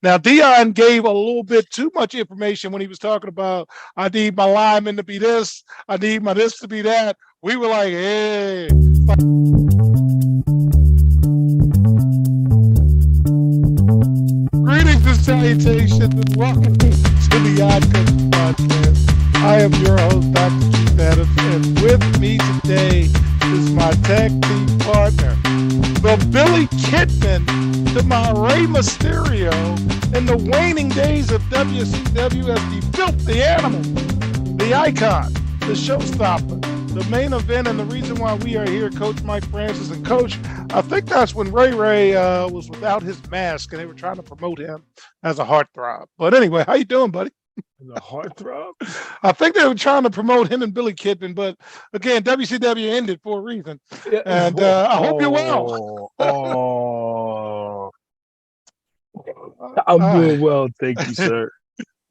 Now, Dion gave a little bit too much information when he was talking about, I need my lineman to be this, I need my this to be that. We were like, hey. Greetings and salutations, and welcome to the Odd Coaches Podcast. I am your host, Dr. Keith Adams, and with me today is my tag team partner, the Billy Kidman to my Rey Mysterio in the waning days of WCW as the filthy animal, the icon, the showstopper, the main event, and the reason why we are here, Coach Mike Francis. And Coach, I think that's when Ray was without his mask and they were trying to promote him as a heartthrob. But anyway, how you doing, buddy? The heartthrob? I think they were trying to promote him and Billy Kidman, but again, WCW ended for a reason. Yeah. And I hope you're well. I'm doing well, thank you, sir.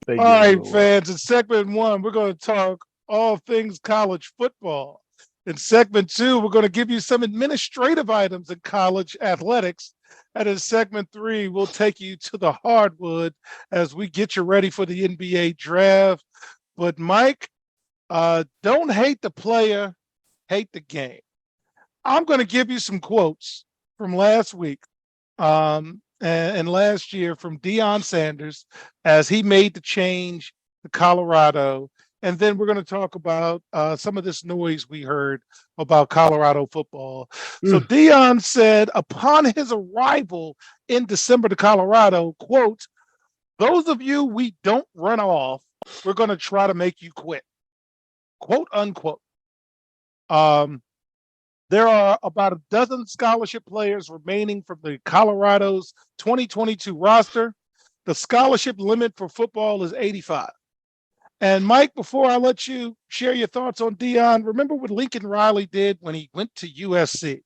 Thank all you. right, fans. In segment one, we're going to talk all things college football. In segment two, we're going to give you some administrative items in college athletics. And in segment three, we'll take you to the hardwood as we get you ready for the NBA draft. But Mike, don't hate the player, hate the game. I'm going to give you some quotes from last week and last year from Deion Sanders as he made the change to Colorado. And then we're going to talk about some of this noise we heard about Colorado football. So Deion said upon his arrival in December to Colorado, quote, "Those of you we don't run off, we're going to try to make you quit," quote unquote. There are about a dozen scholarship players remaining from the Colorado's 2022 roster. The scholarship limit for football is 85. And Mike, before I let you share your thoughts on Deion, remember what Lincoln Riley did when he went to USC?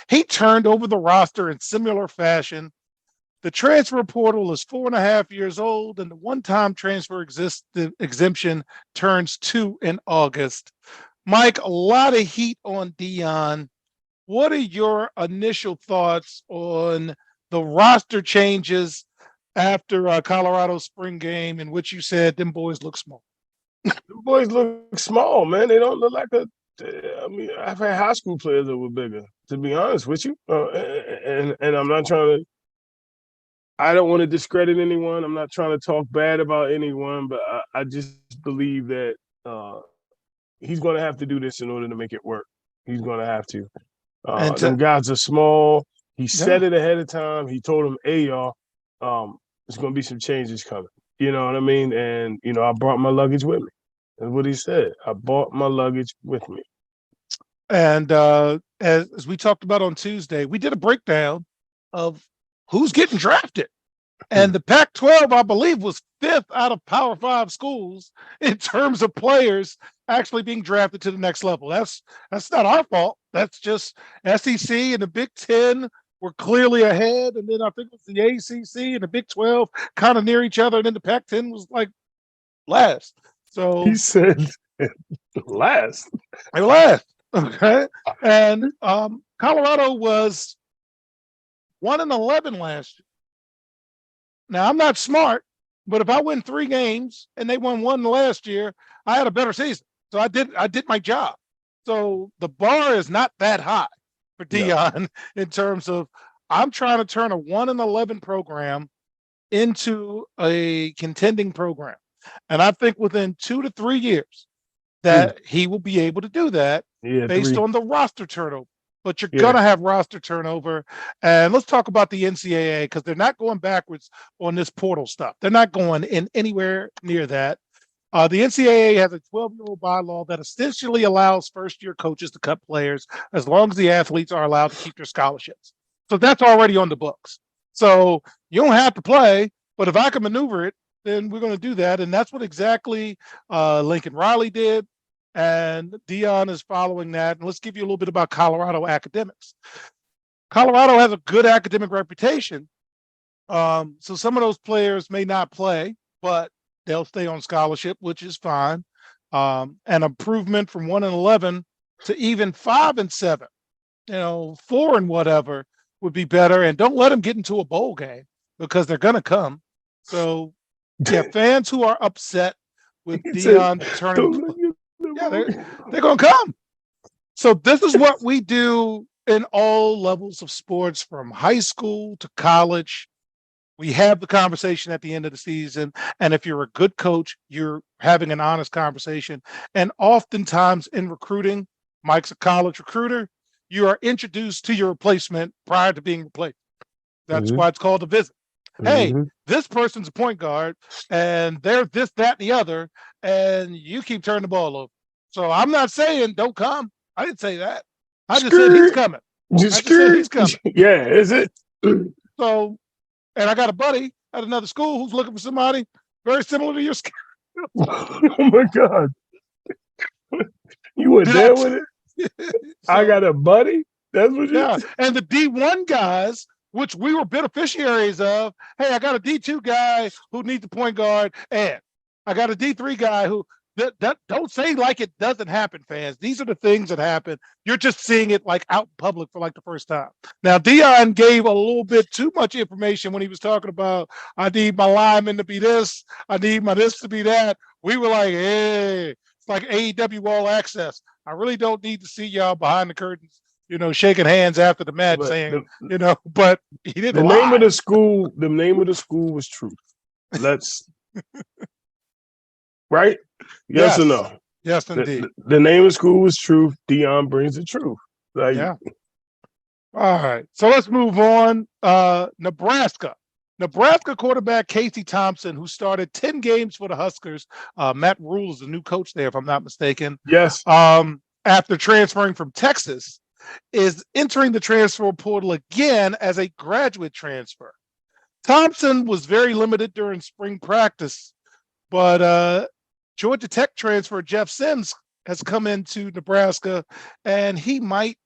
He turned over the roster in similar fashion. The transfer portal is 4.5 years old, and the one-time transfer exemption turns 2 in August. Mike, a lot of heat on Deion. What are your initial thoughts on the roster changes after Colorado spring game in which you said them boys look small? The boys look small, man. They don't look like I mean, I've had high school players that were bigger, to be honest with you. And I'm not trying to, I don't want to discredit anyone. I'm not trying to talk bad about anyone, but I just believe that he's going to have to do this in order to make it work. He's going to have to. Them guys are small. He said it ahead of time. He told them, "Hey, y'all, there's going to be some changes coming." You know what I mean? And, I brought my luggage with me. That's what he said. I brought my luggage with me. And as we talked about on Tuesday, we did a breakdown of who's getting drafted. And the Pac-12, I believe, was 5th out of Power 5 schools in terms of players actually being drafted to the next level. That's not our fault. That's just SEC and the Big Ten were clearly ahead. And then I think it was the ACC and the Big 12 kind of near each other. And then the Pac-10 was like last. So he said last. Last. Okay. And Colorado was 1-11 last year. Now, I'm not smart, but if I win 3 games and they won 1 last year, I had a better season. So I did my job. So the bar is not that high for Deion in terms of I'm trying to turn a 1-11 program into a contending program. And I think within 2 to 3 years that he will be able to do that based on the roster turnover. But you're going to have roster turnover. And let's talk about the NCAA because they're not going backwards on this portal stuff. They're not going in anywhere near that. The NCAA has a 12-year-old bylaw that essentially allows first-year coaches to cut players as long as the athletes are allowed to keep their scholarships. So that's already on the books. So you don't have to play, but if I can maneuver it, then we're going to do that. And that's what exactly Lincoln Riley did. And Deion is following that. And let's give you a little bit about Colorado academics. Colorado has a good academic reputation. So some of those players may not play, but they'll stay on scholarship, which is fine. An improvement from 1-11 to even 5-7, 4 and whatever would be better. And don't let them get into a bowl game because they're going to come. So yeah, fans who are upset with He said, Dion turning, "Don't look at the yeah, movie." they're gonna come. So this is what we do in all levels of sports, from high school to college. We have the conversation at the end of the season. And if you're a good coach, you're having an honest conversation. And oftentimes in recruiting, Mike's a college recruiter, you are introduced to your replacement prior to being replaced. That's Mhm, why it's called a visit. Hey, mhm. this person's a point guard and they're this, that, and the other, and you keep turning the ball over. So I'm not saying don't come. I didn't say that. I just said he's Skirt, coming. just I just said he's skirt. coming. Yeah, is it? So, and I got a buddy at another school who's looking for somebody very similar to your skill. Oh my God, you went Did there with it? I so got a buddy. That's what you. yeah, and the D1 guys, which we were beneficiaries of. Hey, I got a D2 guy who needs a point guard, and I got a D3 guy who that don't say like it doesn't happen, fans. These are the things that happen. You're just seeing it like out in public for like the first time. Now, Dion gave a little bit too much information when he was talking about I need my lineman to be this, I need my this to be that. We were like, hey, it's like AEW All Access. I really don't need to see y'all behind the curtains, shaking hands after the match But saying, but he the didn't name of lie. the school, the name of the school was Truth. Let's right? Yes or Yes. no? Yes, The, indeed. the, the name of the school was Truth. Dion brings the truth. Like, Yeah. All right. So let's move on. Nebraska. Nebraska quarterback Casey Thompson, who started 10 games for the Huskers. Matt Rule is the new coach there, if I'm not mistaken. yes, After transferring from Texas, is entering the transfer portal again as a graduate transfer. Thompson was very limited during spring practice, but Georgia Tech transfer Jeff Sims has come into Nebraska, and he might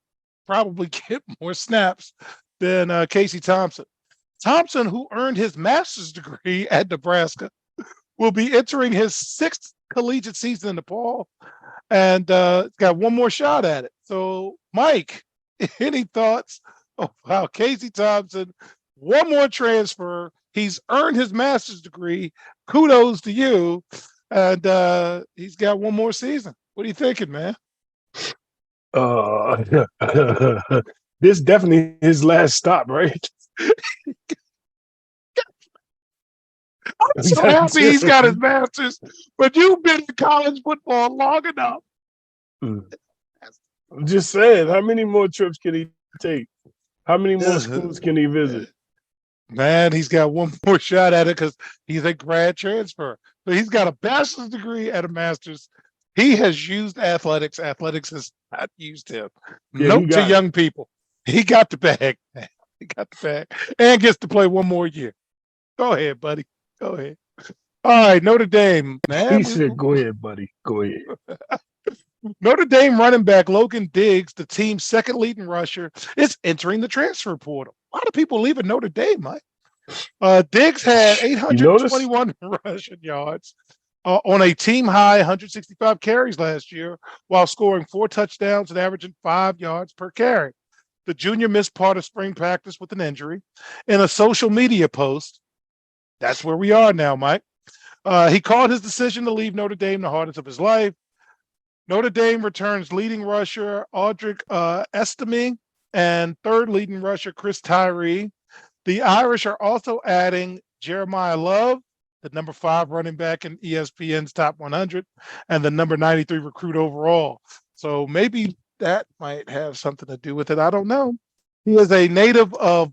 probably get more snaps than Casey Thompson. Thompson, who earned his master's degree at Nebraska, will be entering his sixth collegiate season in the fall, and got one more shot at it. So, Mike, any thoughts of how Casey Thompson, one more transfer, he's earned his master's degree. Kudos to you. And he's got one more season. What are you thinking, man? uh, this definitely his last stop, right? I'm so happy he's got his master's, but you've been in college football long enough. I'm just saying, how many more trips can he take? How many more schools can he visit? Man, he's got one more shot at it because he's a grad transfer. So he's got a bachelor's degree and a master's. He has used athletics. Athletics has not used him. Yeah, Note to got it. young people. He got the bag. He got the bag and gets to play one more year. Go ahead, buddy. Go ahead. All right, Notre Dame, man. He said, "Go ahead, buddy. Go ahead." Notre Dame running back Logan Diggs, the team's second leading rusher, is entering the transfer portal. A lot of people leaving Notre Dame, Mike. Diggs had You notice? 821 rushing yards on a team high 165 carries last year, while scoring 4 touchdowns and averaging 5 yards per carry. The junior missed part of spring practice with an injury. In a social media post, that's where we are now, Mike. He called his decision to leave Notre Dame the hardest of his life. Notre Dame returns leading rusher Audric Estime and third leading rusher Chris Tyree. The Irish are also adding Jeremiah Love, the number 5 running back in ESPN's top 100, and the number 93 recruit overall. So maybe that might have something to do with it. I don't know. He is a native of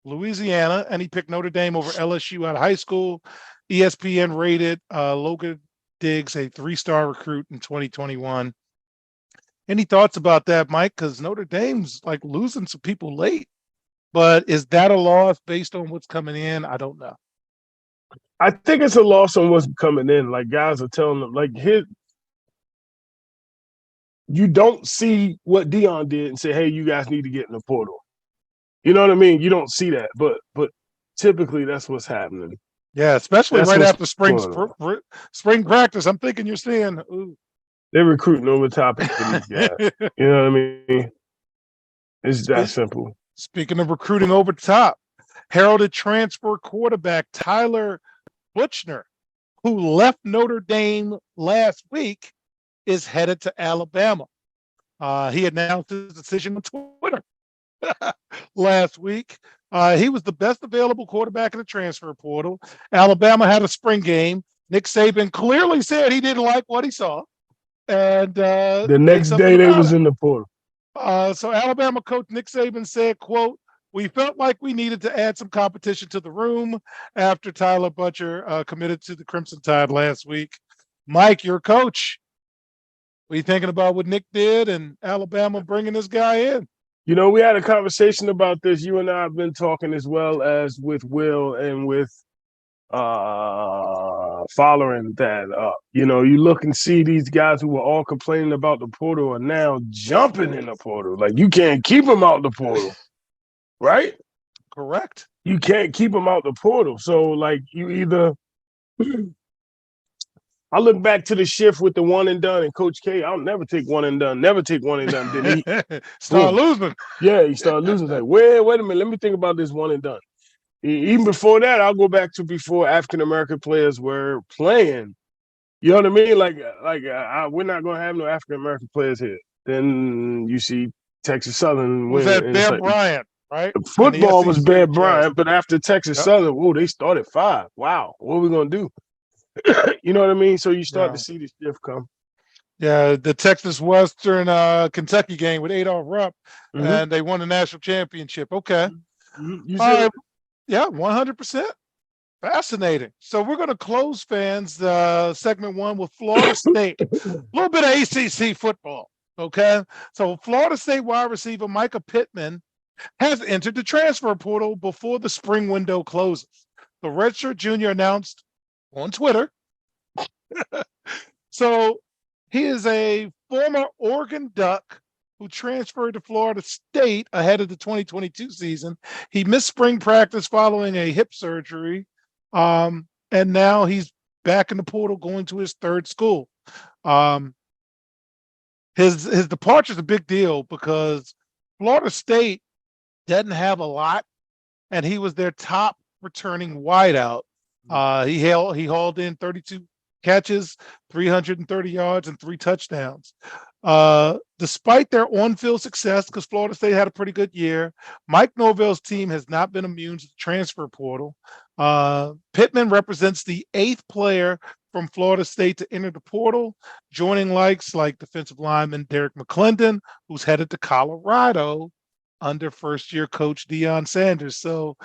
Louisiana, and he picked Notre Dame over LSU out of high school. ESPN rated Logan Diggs a 3-star recruit in 2021. Any thoughts about that, Mike? Because Notre Dame's like losing some people late. But is that a loss based on what's coming in? I don't know. I think it's a loss on what's coming in. Like, guys are telling them, like, you don't see what Dion did and say, "Hey, you guys need to get in the portal." You know what I mean? You don't see that, but typically that's what's happening. Yeah, especially That's right what's after spring going spring practice. I'm thinking you're saying, ooh. They're recruiting over top of these guys. You know what I mean? It's that simple. Speaking of recruiting over the top, Heralded transfer quarterback Tyler Buchner, who left Notre Dame last week, is headed to Alabama. He announced his decision on Twitter last week. He was the best available quarterback in the transfer portal. Alabama had a spring game. Nick Saban clearly said he didn't like what he saw. And the next day they was in the portal. So Alabama coach Nick Saban said, quote, "We felt like we needed to add some competition to the room after Tyler Buchner committed to the Crimson Tide last week." Mike, your coach. What are you thinking about what Nick did and Alabama bringing this guy in? You know, we had a conversation about this. You and I have been talking as well as with Will and with following that. You know, you look and see these guys who were all complaining about the portal are now jumping in the portal. Like, you can't keep them out the portal, right? Correct. You can't keep them out the portal. So, like, you either I look back to the shift with the one and done and Coach K. I'll never take one and done. Never take one and done. Then he start losing. Yeah, he started losing. Like, wait a minute. Let me think about this one and done. Even before that, I'll go back to before African American players were playing. You know what I mean? Like we're not gonna have no African American players here. Then you see Texas Southern win. Was that Bear Bryant, right? Football was Bear Bryant, but after Texas Southern, whoa, they started 5. Wow, what are we gonna do? You know what I mean? So you start to see the shift come. Yeah, the Texas Western Kentucky game with Adolph Rupp, and they won the national championship. Okay. Yeah, 100%. Fascinating. So we're going to close fans segment 1 with Florida State. A little bit of ACC football. Okay. So Florida State wide receiver Micah Pittman has entered the transfer portal before the spring window closes. The redshirt junior announced on Twitter. So he is a former Oregon Duck who transferred to Florida State ahead of the 2022 season. He missed spring practice following a hip surgery, and now he's back in the portal going to his third school. His departure is a big deal because Florida State doesn't have a lot, and he was their top returning wideout. He hauled in 32 catches, 330 yards, and 3 touchdowns. Despite their on-field success, because Florida State had a pretty good year, Mike Norvell's team has not been immune to the transfer portal. Pittman represents the 8th player from Florida State to enter the portal, joining likes like defensive lineman Derek McClendon, who's headed to Colorado under first-year coach Deion Sanders. So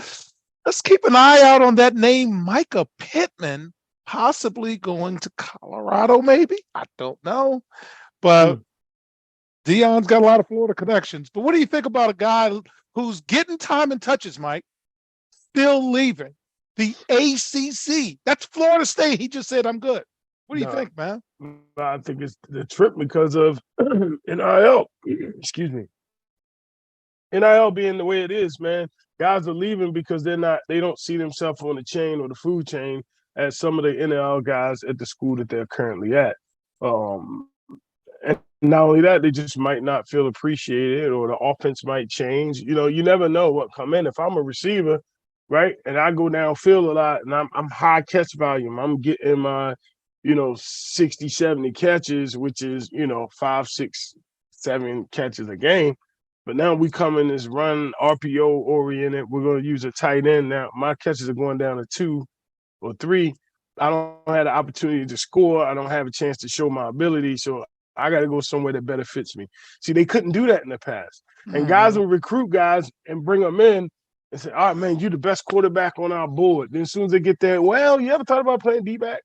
let's keep an eye out on that name, Micah Pittman, possibly going to Colorado, maybe. I don't know. But Deion's got a lot of Florida connections. But what do you think about a guy who's getting time and touches, Mike, still leaving the ACC? That's Florida State. He just said, I'm good. What do you think, man? I think it's the trip because of NIL. Excuse me. NIL being the way it is, man. Guys are leaving because they don't see themselves on the chain or the food chain as some of the NIL guys at the school that they're currently at. And not only that, they just might not feel appreciated, or the offense might change. You know, you never know what come in. If I'm a receiver, right, and I go downfield a lot and I'm high catch volume, I'm getting my, 60, 70 catches, which is, 5, 6, 7 catches a game. But now we come in this run RPO oriented. We're going to use a tight end now. My catches are going down to 2 or 3. I don't have the opportunity to score. I don't have a chance to show my ability. So I got to go somewhere that better fits me. See, they couldn't do that in the past. And guys will recruit guys and bring them in and say, all right, man, you're the best quarterback on our board. Then as soon as they get there, well, you ever thought about playing D-back?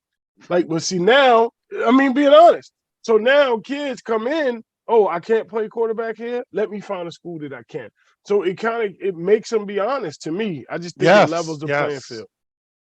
Like, but see, now, being honest. So now kids come in, oh, I can't play quarterback here. Let me find a school that I can. So it makes them be honest to me. I just think it levels the playing field.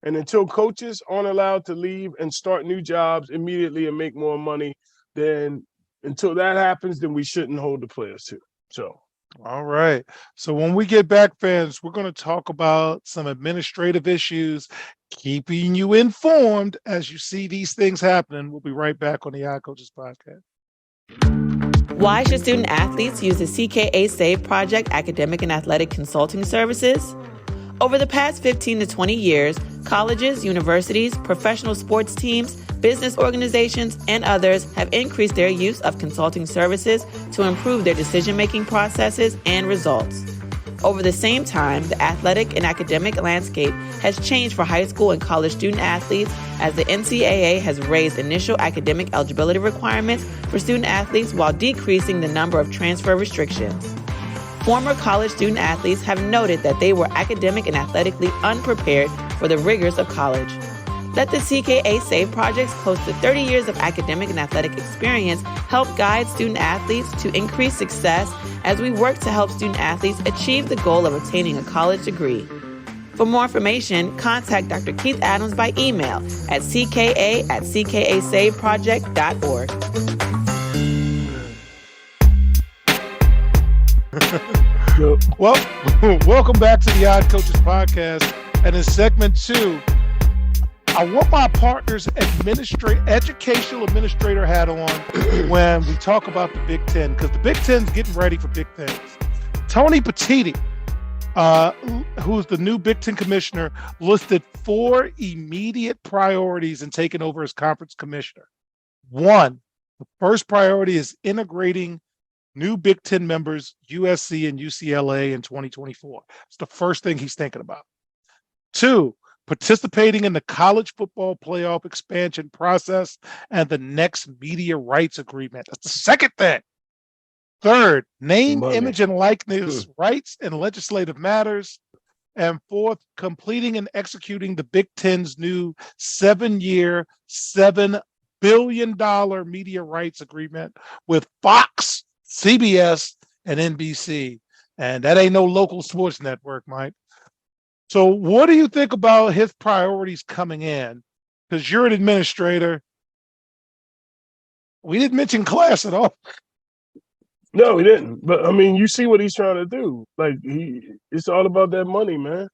And until coaches aren't allowed to leave and start new jobs immediately and make more money, then until that happens, then we shouldn't hold the players to. So. All right. So when we get back, fans, we're going to talk about some administrative issues, keeping you informed as you see these things happening. We'll be right back on the iCoaches Podcast. Why should student athletes use the CKA Save Project academic and athletic consulting services? Over the past 15 to 20 years, colleges, universities, professional sports teams, business organizations, and others have increased their use of consulting services to improve their decision-making processes and results. Over the same time, the athletic and academic landscape has changed for high school and college student athletes as the NCAA has raised initial academic eligibility requirements for student athletes while decreasing the number of transfer restrictions. Former college student athletes have noted that they were academic and athletically unprepared for the rigors of college. Let the CKA SAVE Project's close to 30 years of academic and athletic experience help guide student athletes to increase success as we work to help student athletes achieve the goal of obtaining a college degree. For more information, contact Dr. Keith Adams by email at cka@ckasaveproject.org. Well, welcome back to the Odd Coaches Podcast. And in segment 2, I want my partner's educational administrator hat on when we talk about the Big Ten, because the Big Ten's getting ready for big things. Tony Petitti, who's the new Big Ten commissioner, listed 4 immediate priorities in taking over as conference commissioner. 1, the first priority is integrating new Big Ten members, USC and UCLA in 2024. It's the first thing he's thinking about. 2, participating in the college football playoff expansion process and the next media rights agreement. That's the second thing. 3rd, name, image, and likeness rights in legislative matters. And 4th, completing and executing the Big Ten's new 7-year, $7 billion media rights agreement with Fox, CBS, and NBC. And that ain't no local sports network, Mike. So what do you think about his priorities coming in? Because you're an administrator. We didn't mention class at all. No, he didn't. But I mean, you see what he's trying to do. Like it's all about that money, man.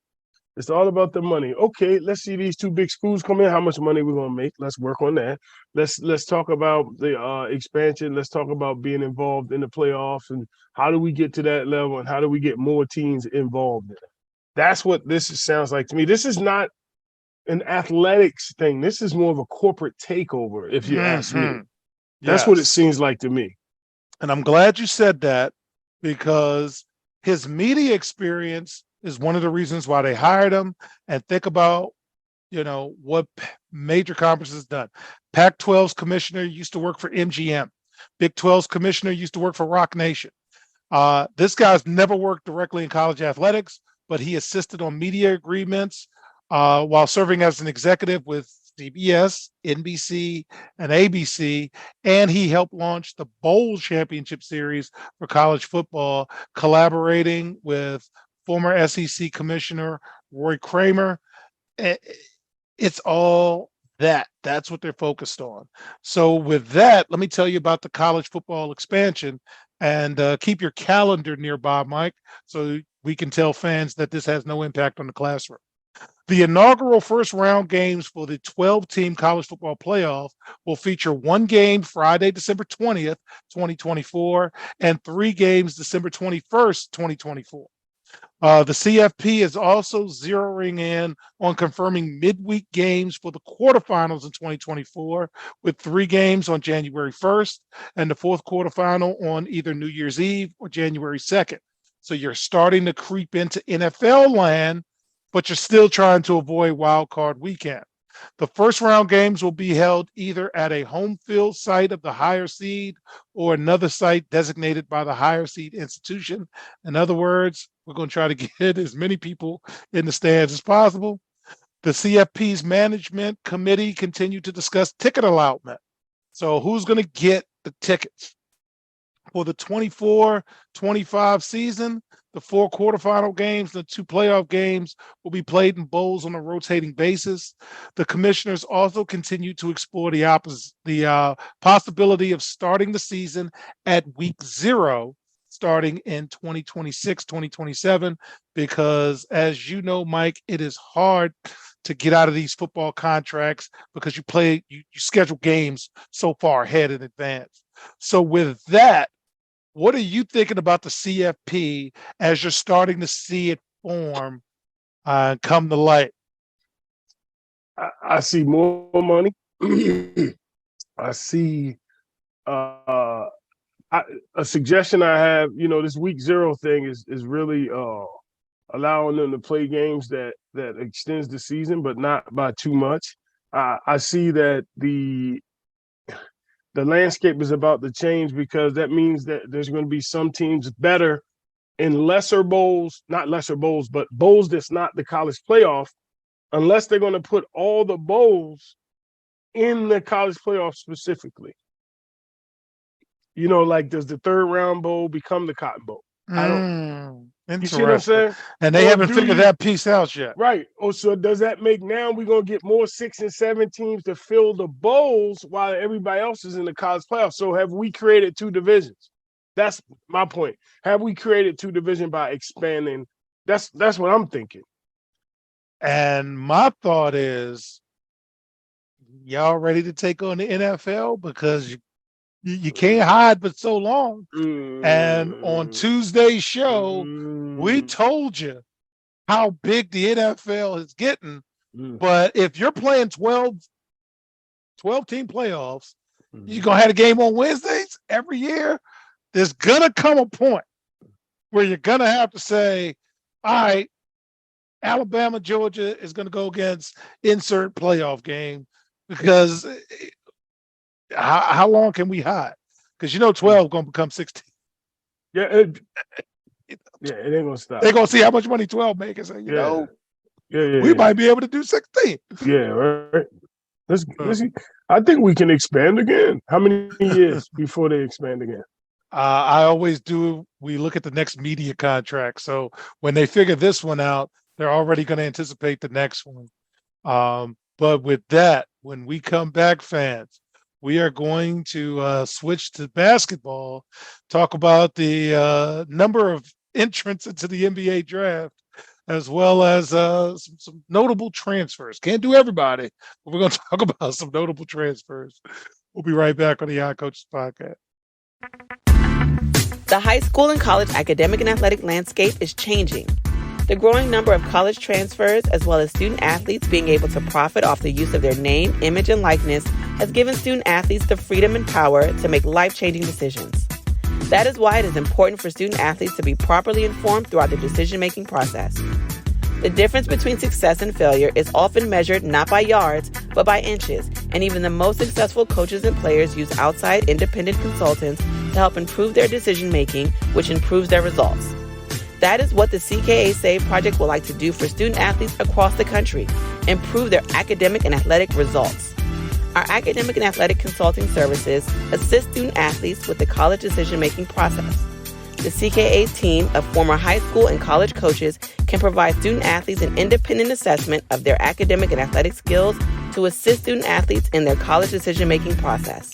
It's all about the money. Okay, let's see these 2 big schools come in. How much money we're gonna make? Let's work on that. Let's talk about the expansion. Let's talk about being involved in the playoffs and how do we get to that level and how do we get more teams involved in it. That's what this sounds like to me. This is not an athletics thing. This is more of a corporate takeover, if you ask me. That's what it seems like to me. And I'm glad you said that, because his media experience is one of the reasons why they hired him. And think about, what major conferences done. Pac-12's commissioner used to work for MGM. Big 12's commissioner used to work for Rock Nation. This guy's never worked directly in college athletics, but he assisted on media agreements while serving as an executive with CBS, NBC, and ABC, and he helped launch the Bowl Championship Series for college football, collaborating with former SEC Commissioner Roy Kramer. It's all that. That's what they're focused on. So with that, let me tell you about the college football expansion, and keep your calendar nearby, Mike, so we can tell fans that this has no impact on the classroom. The inaugural first round games for the 12-team college football playoff will feature 1 game Friday, December 20th, 2024, and 3 games December 21st, 2024. The CFP is also zeroing in on confirming midweek games for the quarterfinals in 2024, with 3 games on January 1st and the 4th quarterfinal on either New Year's Eve or January 2nd. So you're starting to creep into NFL land, but you're still trying to avoid wild card weekend. The first round games will be held either at a home field site of the higher seed or another site designated by the higher seed institution. In other words, we're going to try to get as many people in the stands as possible. The CFP's management committee continued to discuss ticket allotment. So who's going to get the tickets? For the 24-25 season, the 4 quarterfinal games, the 2 playoff games will be played in bowls on a rotating basis. The commissioners also continue to explore the possibility of starting the season at week 0, starting in 2026, 2027, because as you know, Mike, it is hard to get out of these football contracts because you schedule games so far ahead in advance. So with that, what are you thinking about the CFP as you're starting to see it form come to light? I see more money. I see a suggestion I have. This week 0 thing is really allowing them to play games that extends the season, but not by too much. I see that the landscape is about to change, because that means that there's going to be some teams better in lesser bowls, not lesser bowls, but bowls that's not the college playoff, unless they're going to put all the bowls in the college playoff specifically. Like, does the third round bowl become the Cotton Bowl? I don't. You see what I'm saying? And they haven't figured that piece out yet. Right. Oh, so does that make now we're going to get more 6 and 7 teams to fill the bowls while everybody else is in the college playoff? So have we created 2 divisions? That's my point. Have we created 2 divisions by expanding? That's what I'm thinking. And my thought is, y'all ready to take on the NFL? Because you can't hide but so long. And on Tuesday's show, we told you how big the NFL is getting. But if you're playing 12 team playoffs, you're going to have a game on Wednesdays every year. There's going to come a point where you're going to have to say, all right, Alabama, Georgia is going to go against insert playoff game, because how long can we hide? Because 12 going to become 16. Yeah, it ain't going to stop. They're going to see how much money 12 make and say, we might be able to do 16. Yeah, right. Let's see. I think we can expand again. How many years before they expand again? I always do. We look at the next media contract. So when they figure this one out, they're already going to anticipate the next one. But with that, when we come back, fans, we are going to switch to basketball, talk about the number of entrants into the NBA draft, as well as some notable transfers. Can't do everybody, but we're going to talk about some notable transfers. We'll be right back on the Young Coaches Podcast. The high school and college academic and athletic landscape is changing. The growing number of college transfers, as well as student athletes being able to profit off the use of their name, image, and likeness, has given student athletes the freedom and power to make life-changing decisions. That is why it is important for student athletes to be properly informed throughout the decision-making process. The difference between success and failure is often measured not by yards, but by inches, and even the most successful coaches and players use outside independent consultants to help improve their decision-making, which improves their results. That is what the CKA Save Project would like to do for student athletes across the country, improve their academic and athletic results. Our academic and athletic consulting services assist student athletes with the college decision-making process. The CKA team of former high school and college coaches can provide student athletes an independent assessment of their academic and athletic skills to assist student athletes in their college decision-making process.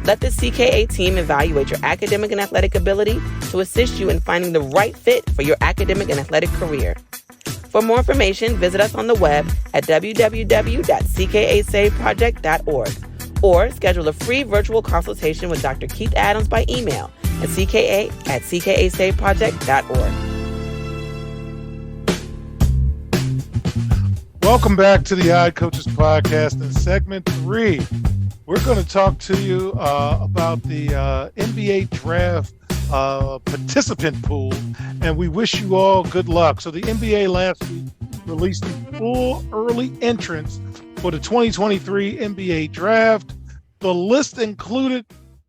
Let the CKA team evaluate your academic and athletic ability to assist you in finding the right fit for your academic and athletic career. For more information, visit us on the web at www.ckasaveproject.org or schedule a free virtual consultation with Dr. Keith Adams by email at cka@ckasaveproject.org. Welcome back to the Odd Coaches Podcast. In segment 3, we're going to talk to you about the NBA draft participant pool, and we wish you all good luck. So the NBA last week released the full early entrants for the 2023 NBA draft. The list included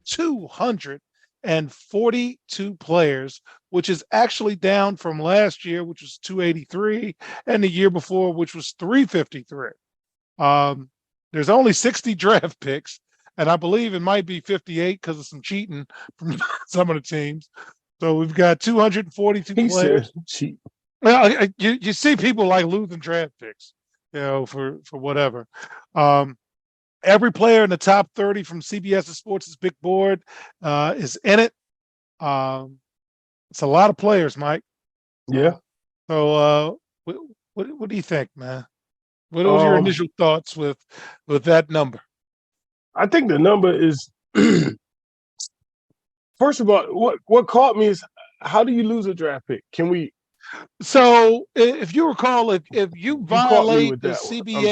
242 players, which is actually down from last year, which was 283, and the year before, which was 353. There's only 60 draft picks, and I believe it might be 58 because of some cheating from some of the teams. So we've got 242 players. Cheat. Well, you see people like losing draft picks, for whatever. Every player in the top 30 from CBS Sports' big board is in it. It's a lot of players, Mike. Yeah. So what do you think, man? What was your initial thoughts with that number? I think the number is first of all, what caught me is, how do you lose a draft pick? Can we So if you recall, if you You caught me violate with the that one. I'm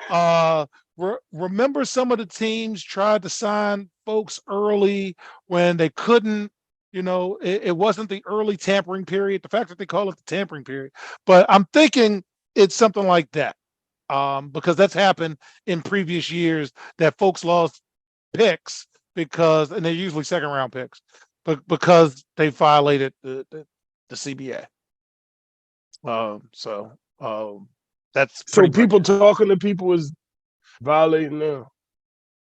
sorry. CBA, remember some of the teams tried to sign folks early when they couldn't. It wasn't the early tampering period. The fact that they call it the tampering period, but I'm thinking it's something like that, because that's happened in previous years that folks lost picks and they're usually second round picks, but because they violated the CBA. So that's So pretty much people it. talking to people is violating now.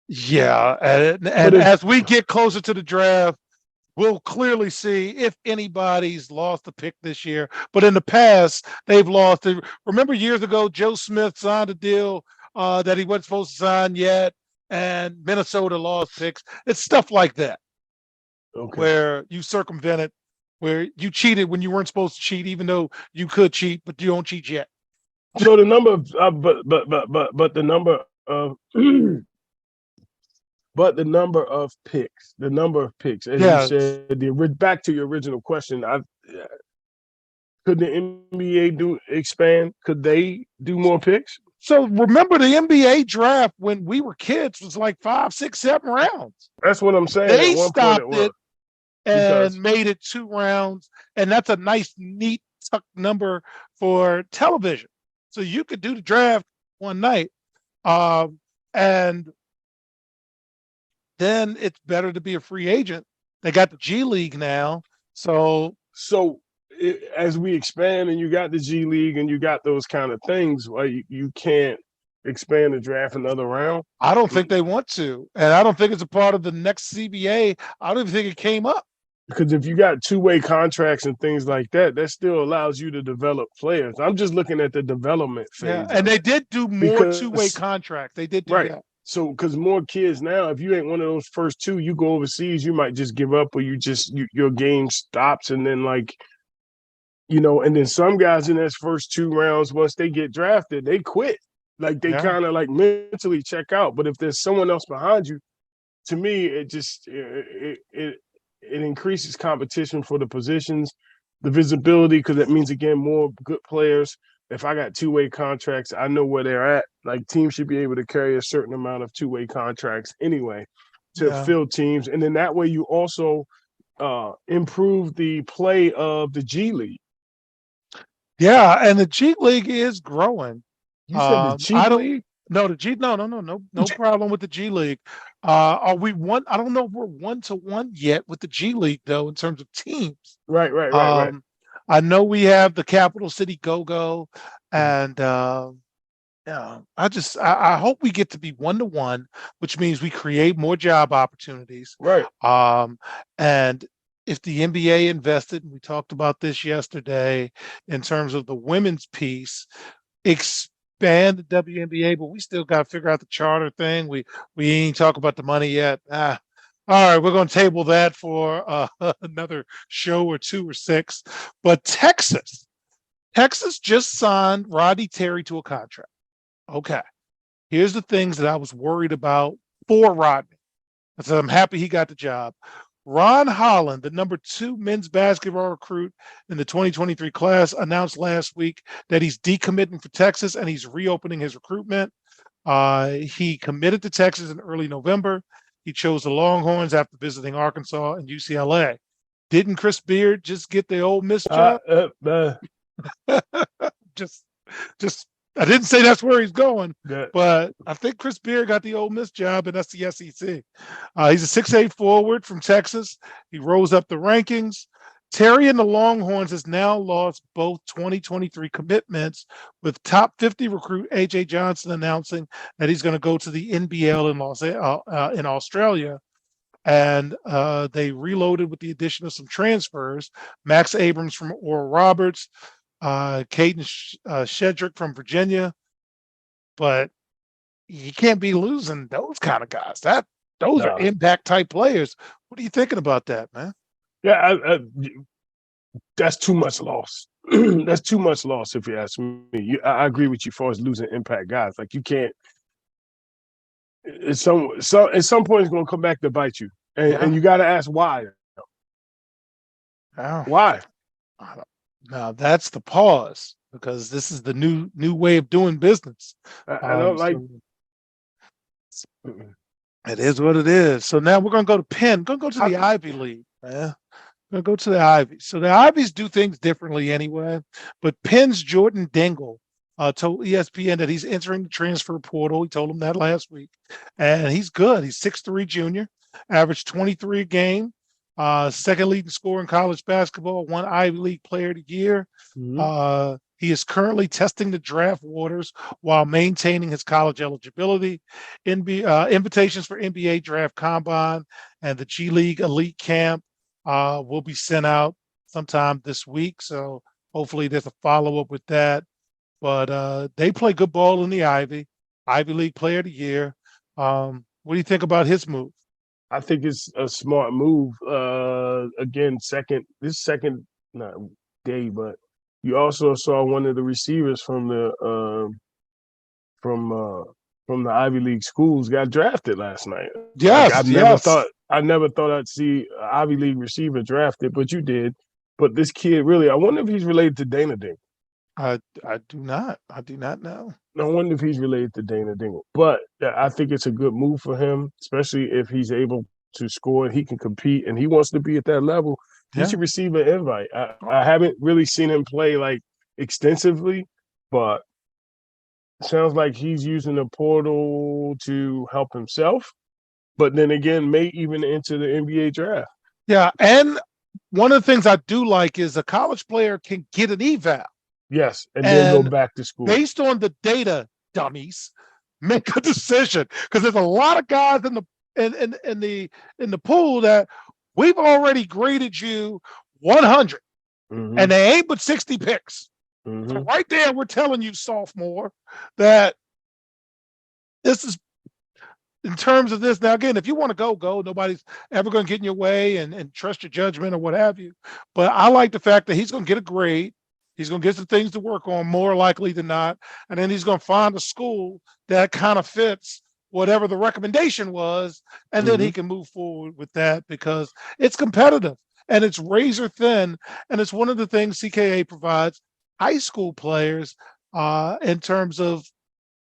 Yeah, and But if as we get closer to the draft, we'll clearly see if anybody's lost a pick this year. But in the past, they've lost. Remember years ago, Joe Smith signed a deal that he wasn't supposed to sign yet, and Minnesota lost picks. It's stuff like that okay. where you circumvented, where you cheated when you weren't supposed to cheat, even though you could cheat, but you don't cheat yet. So the number of but the number of but the number of picks, as you Yeah. said, back to your original question, could the NBA expand? Could they do more picks? So remember the NBA draft when we were kids was like 5, 6, 7 rounds. That's what I'm saying. At They one point it stopped was it and because made it 2 rounds, and that's a nice, neat tuck number for television. So you could do the draft one night, and then it's better to be a free agent. They got the G League now, so as we expand and you got the G League and you got those kind of things, you can't expand the draft another round. I don't think they want to, and I don't think it's a part of the next CBA. I don't even think it came up. Because if you got two-way contracts and things like that, that still allows you to develop players. I'm just looking at the development Yeah, phase. and they did do more two-way Because contracts. They did do right. that. So because more kids now, if you ain't one of those first two, you go overseas, you might just give up or your game stops and then and then some guys in those first 2 rounds, once they get drafted, they quit. Like they Yeah. kind of like mentally check out. But if there's someone else behind you, to me, it increases competition for the positions, the visibility, because that means again more good players. If I got two-way contracts, I know where they're at. Like teams should be able to carry a certain amount of two-way contracts anyway to Yeah. fill teams, and then that way you also improve the play of the G League. Yeah, and the G League is growing. You said the cheap I don't league? no the G no problem with the G League. Are we one? I don't know if we're 1-to-1 yet with the G League though in terms of teams. Right. I know we have the Capital City Go-Go, and yeah, I hope we get to be 1-to-1, which means we create more job opportunities. Right. And if the NBA invested, and we talked about this yesterday in terms of the women's piece, expand the WNBA, but we still got to figure out the charter thing. We ain't talk about the money yet. All right, we're going to table that for another show or 2 or 6. But Texas just signed Rodney Terry to a contract. Okay, here's the things that I was worried about for Rodney. I said I'm happy he got the job. Ron Holland, the number 2 men's basketball recruit in the 2023 class, announced last week that he's decommitting for Texas and he's reopening his recruitment. He committed to Texas in early November. He chose the Longhorns after visiting Arkansas and UCLA. Didn't Chris Beard just get the Ole Miss job? Just I didn't say that's where he's going, but I think Chris Beard got the Ole Miss job, and that's the SEC. He's a 6'8" forward from Texas. He rose up the rankings. Terry and the Longhorns has now lost both 2023 commitments, with top 50 recruit A.J. Johnson announcing that he's going to go to the NBL in Australia. And they reloaded with the addition of some transfers. Max Abrams from Oral Roberts, Caden Shedrick from Virginia, but you can't be losing those kind of guys. Those are impact type players. What are you thinking about that, man? Yeah, that's too much loss. That's too much loss, if you ask me. I agree with you as far as losing impact guys. Like you can't. At some point, it's going to come back to bite you, and you got to ask why. Oh. Why? Now that's the pause because this is the new way of doing business. I don't like. So it is what it is. So now we're gonna go to Penn. Gonna go to the I- Ivy League, man. Gonna go to the Ivy. So the Ivies do things differently anyway. But Penn's Jordan Dingle told ESPN that he's entering the transfer portal. He told him that last week, and he's good. He's 6'3" junior, averaged 23 a game, second leading scorer in college basketball, one Ivy League Player of the Year. Mhm. He is currently testing the draft waters while maintaining his college eligibility. Invitations for NBA Draft Combine and the G League Elite Camp will be sent out sometime this week. So hopefully there's a follow up with that. But they play good ball in the Ivy League Player of the Year. What do you think about his move? I think it's a smart move. Again, second not day, but you also saw one of the receivers from uh, from the Ivy League schools got drafted last night. Like Yes, yes. I never thought I'd see an Ivy League receiver drafted, but you did. But this kid really, I wonder if he's related to Dana Dingle. I do not. I do not know. I wonder if he's related to Dana Dingle. But I think it's a good move for him, especially if he's able to score and he can compete and he wants to be at that level. He Yeah. should receive an invite. I haven't really seen him play like extensively, but it sounds like he's using the portal to help himself. But then again, may even enter the NBA draft. Yeah. And one of the things I do like is a college player can get an eval. Yes, and then go And back to school. based on the data, dummies, make a decision. Because there's a lot of guys in the pool that we've already graded you 100, and they ain't but 60 picks. So right there, we're telling you, sophomore, that this is in terms of this. Now, again, if you want to go, go. Nobody's ever going to get in your way and trust your judgment or what have you. But I like the fact that he's going to get a grade. He's going to get some things to work on, more likely than not. And then he's going to find a school that kind of fits whatever the recommendation was. And then he can move forward with that because it's competitive and it's razor thin. And it's one of the things CKA provides high school players in terms of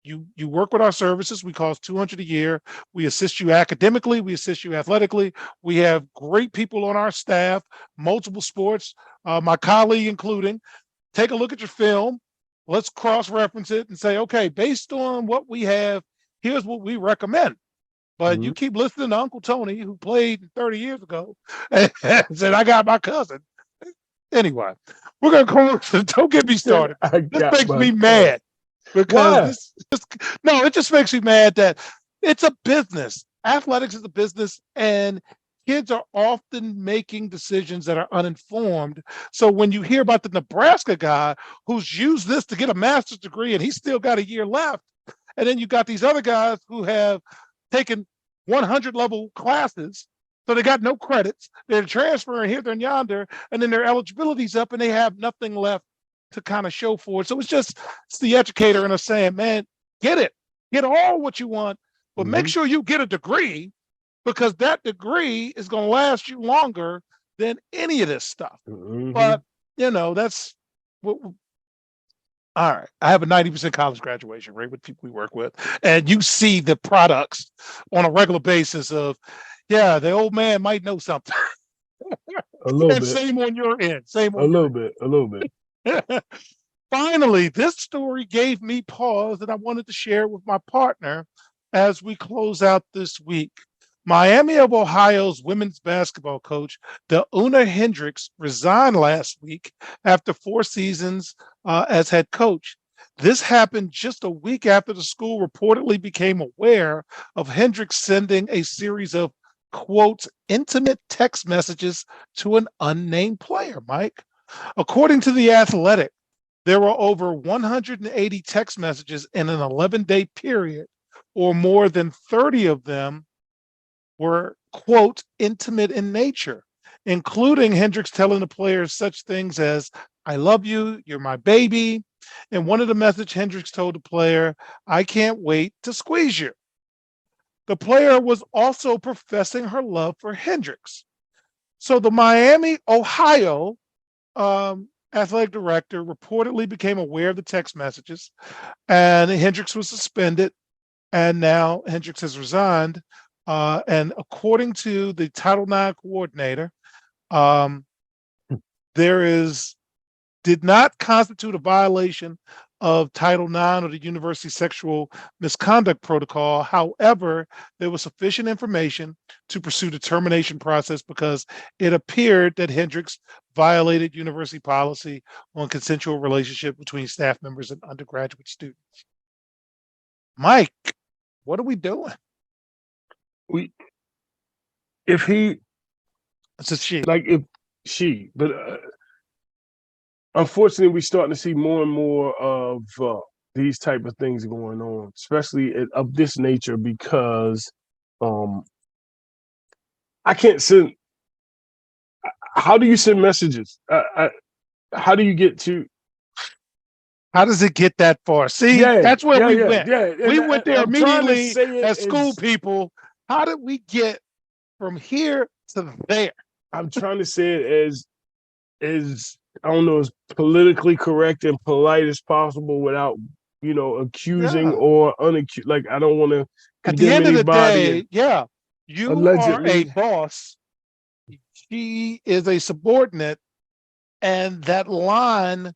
you work with our services. We cost $200 a year. We assist you academically. We assist you athletically. We have great people on our staff, multiple sports, my colleague including. Take a look at your film. Let's cross-reference it and say, okay, based on what we have, here's what we recommend. But you keep listening to Uncle Tony, who played 30 years ago, and said, I got my cousin. Anyway, we're going to close. Don't get me started. This makes me mad because it just makes me mad that it's a business. Athletics is a business, and kids are often making decisions that are uninformed. So when you hear about the Nebraska guy who's used this to get a master's degree and he's still got a year left, and then you got these other guys who have taken 100 level classes, so they got no credits, they're transferring here, there, and yonder, and then their eligibility's up and they have nothing left to kind of show for it. So it's the educator in us saying, man, get all what you want, but make sure you get a degree, because that degree is going to last you longer than any of this stuff. But, that's what. All right. I have a 90% college graduation rate with people we work with. And you see the products on a regular basis of, the old man might know something. A little bit. Same on your end. Same on a little bit. Finally, this story gave me pause that I wanted to share with my partner as we close out this week. Miami of Ohio's women's basketball coach, De'Una Hendricks, resigned last week after 4 seasons as head coach. This happened just a week after the school reportedly became aware of Hendricks sending a series of, quote, intimate text messages to an unnamed player, Mike. According to The Athletic, there were over 180 text messages in an 11-day period, or more than 30 of them were, quote, intimate in nature, including Hendricks telling the players such things as, I love you, you're my baby. And one of the messages Hendricks told the player, I can't wait to squeeze you. The player was also professing her love for Hendricks. So the Miami, Ohio athletic director, reportedly became aware of the text messages, and Hendricks was suspended. And now Hendricks has resigned. And according to the Title IX coordinator, did not constitute a violation of Title IX or the university sexual misconduct protocol. However, there was sufficient information to pursue the termination process because it appeared that Hendricks violated university policy on consensual relationship between staff members and undergraduate students. Mike, what are we doing? If he, It's a she. like, if she, but unfortunately, we're starting to see more and more of these type of things going on, especially of this nature, because I can't send. How do you send messages? How do you get to? How does it get that far? See, that's where we went. Yeah, We went there I'm trying to immediately say it as school people. How did we get from here to there? I'm trying to say it as I don't know, as politically correct and polite as possible without, accusing or unaccused. Like, I don't want to At the end of the day, you allegedly are a boss. She is a subordinate, and that line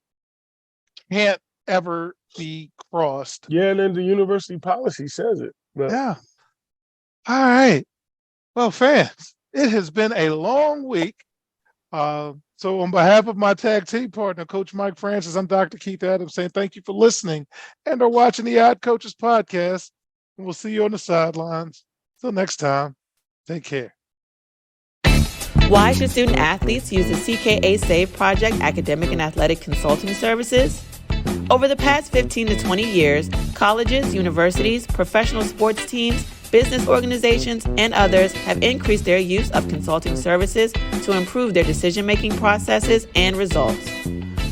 can't ever be crossed. Yeah, and then the university policy says it. But Yeah. All right. Well, fans, it has been a long week. So on behalf of my tag team partner, Coach Mike Francis, I'm Dr. Keith Adams saying thank you for listening and or watching the Odd Coaches podcast. And we'll see you on the sidelines. Till next time, take care. Why should student athletes use the CKA SAVE Project academic and athletic consulting services? Over the past 15 to 20 years, colleges, universities, professional sports teams, business organizations, and others have increased their use of consulting services to improve their decision-making processes and results.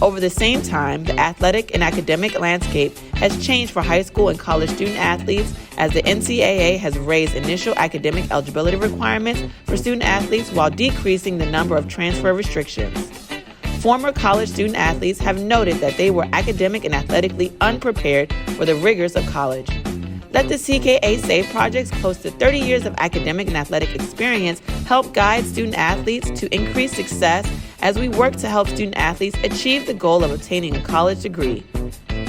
Over the same time, the athletic and academic landscape has changed for high school and college student athletes as the NCAA has raised initial academic eligibility requirements for student athletes while decreasing the number of transfer restrictions. Former college student athletes have noted that they were academic and athletically unprepared for the rigors of college. Let the CKA SAVE Project's close to 30 years of academic and athletic experience help guide student athletes to increase success as we work to help student athletes achieve the goal of obtaining a college degree.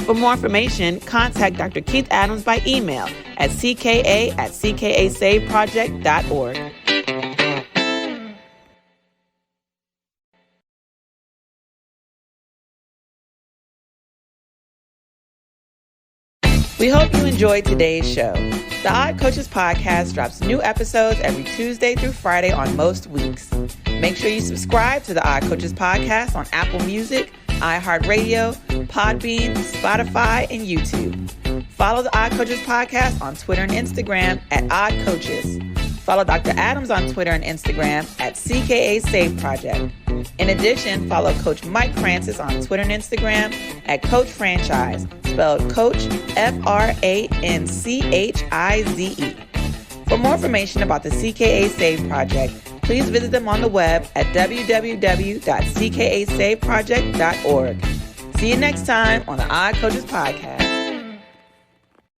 For more information, contact Dr. Keith Adams by email at cka@ckasaveproject.org. We hope you enjoyed today's show. The Odd Coaches podcast drops new episodes every Tuesday through Friday on most weeks. Make sure you subscribe to the Odd Coaches podcast on Apple Music, iHeartRadio, Podbean, Spotify, and YouTube. Follow the Odd Coaches podcast on Twitter and Instagram at Odd Coaches. Follow Dr. Adams on Twitter and Instagram at CKA SAVE Project. In addition, follow Coach Mike Francis on Twitter and Instagram at Coach Franchise, spelled Coach FRANCHIZE. For more information about the CKA SAVE Project, please visit them on the web at www.ckasaveproject.org. See you next time on the Odd Coaches Podcast.